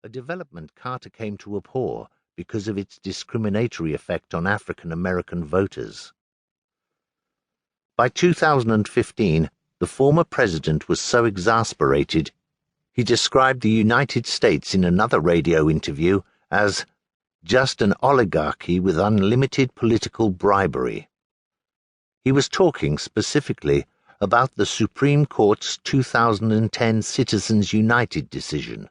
a development Carter came to abhor because of its discriminatory effect on African American voters. By 2015, the former president was so exasperated, he described the United States in another radio interview as just an oligarchy with unlimited political bribery. He was talking specifically about the Supreme Court's 2010 Citizens United decision,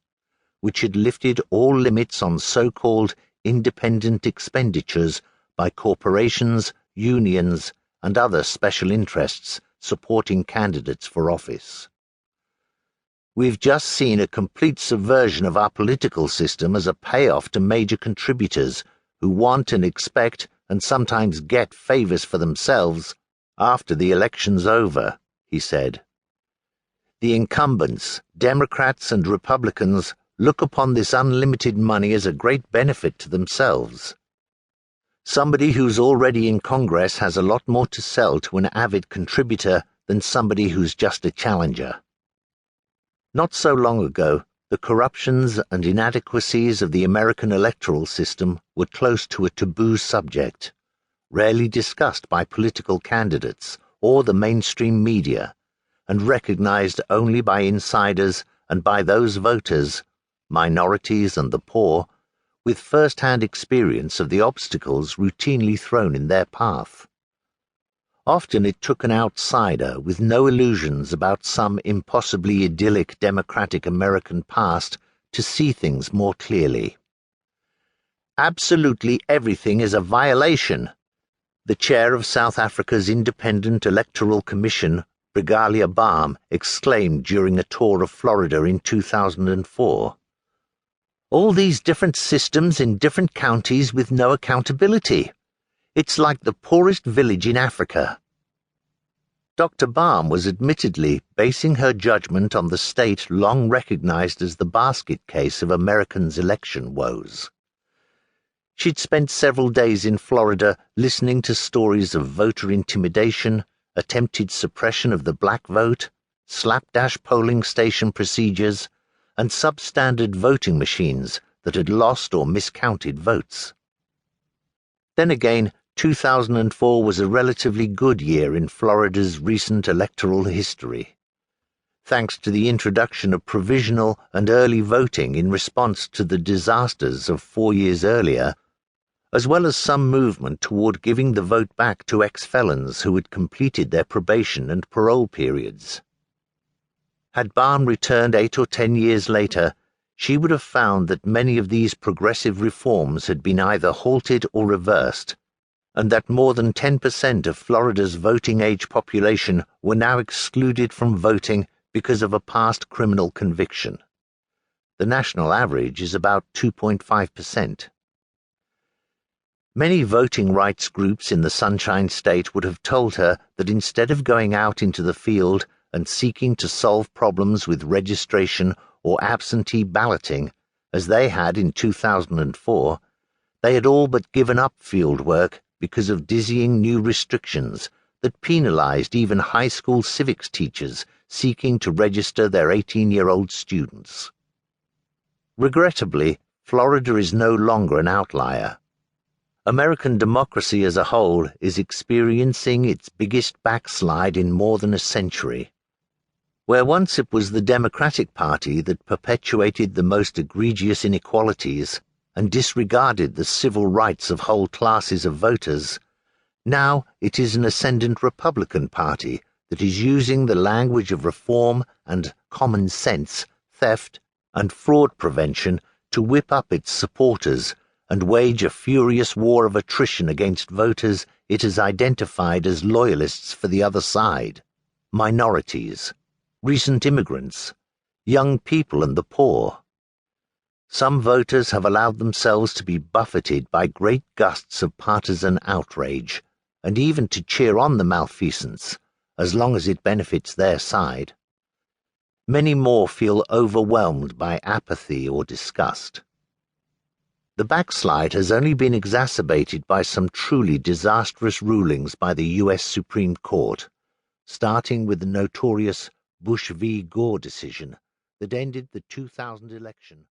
which had lifted all limits on so-called independent expenditures by corporations, unions, and other special interests supporting candidates for office. We've just seen a complete subversion of our political system as a payoff to major contributors who want and expect and sometimes get favors for themselves after the election's over, he said. The incumbents, Democrats and Republicans, look upon this unlimited money as a great benefit to themselves. Somebody who's already in Congress has a lot more to sell to an avid contributor than somebody who's just a challenger. Not so long ago, the corruptions and inadequacies of the American electoral system were close to a taboo subject, rarely discussed by political candidates or the mainstream media, and recognized only by insiders and by those voters, minorities and the poor, with first-hand experience of the obstacles routinely thrown in their path. Often it took an outsider with no illusions about some impossibly idyllic democratic American past to see things more clearly. Absolutely everything is a violation, the chair of South Africa's Independent Electoral Commission, Brigalia Balm, exclaimed during a tour of Florida in 2004. All these different systems in different counties with no accountability. It's like the poorest village in Africa. Dr. Balm was admittedly basing her judgment on the state long recognized as the basket case of Americans' election woes. She'd spent several days in Florida listening to stories of voter intimidation, attempted suppression of the black vote, slapdash polling station procedures, and substandard voting machines that had lost or miscounted votes. Then again, 2004 was a relatively good year in Florida's recent electoral history, thanks to the introduction of provisional and early voting in response to the disasters of 4 years earlier, as well as some movement toward giving the vote back to ex-felons who had completed their probation and parole periods. Had Balm returned 8 or 10 years later, she would have found that many of these progressive reforms had been either halted or reversed, and that more than 10% of Florida's voting-age population were now excluded from voting because of a past criminal conviction. The national average is about 2.5%. Many voting rights groups in the Sunshine State would have told her that instead of going out into the field and seeking to solve problems with registration or absentee balloting, as they had in 2004, they had all but given up field work because of dizzying new restrictions that penalized even high school civics teachers seeking to register their 18-year-old students. Regrettably, Florida is no longer an outlier. American democracy as a whole is experiencing its biggest backslide in more than a century. Where once it was the Democratic Party that perpetuated the most egregious inequalities and disregarded the civil rights of whole classes of voters, now it is an ascendant Republican Party that is using the language of reform and common sense, theft, and fraud prevention to whip up its supporters and wage a furious war of attrition against voters it has identified as loyalists for the other side, minorities, recent immigrants, young people and the poor. Some voters have allowed themselves to be buffeted by great gusts of partisan outrage, and even to cheer on the malfeasance, as long as it benefits their side. Many more feel overwhelmed by apathy or disgust. The backslide has only been exacerbated by some truly disastrous rulings by the U.S. Supreme Court, starting with the notorious Bush v. Gore decision that ended the 2000 election.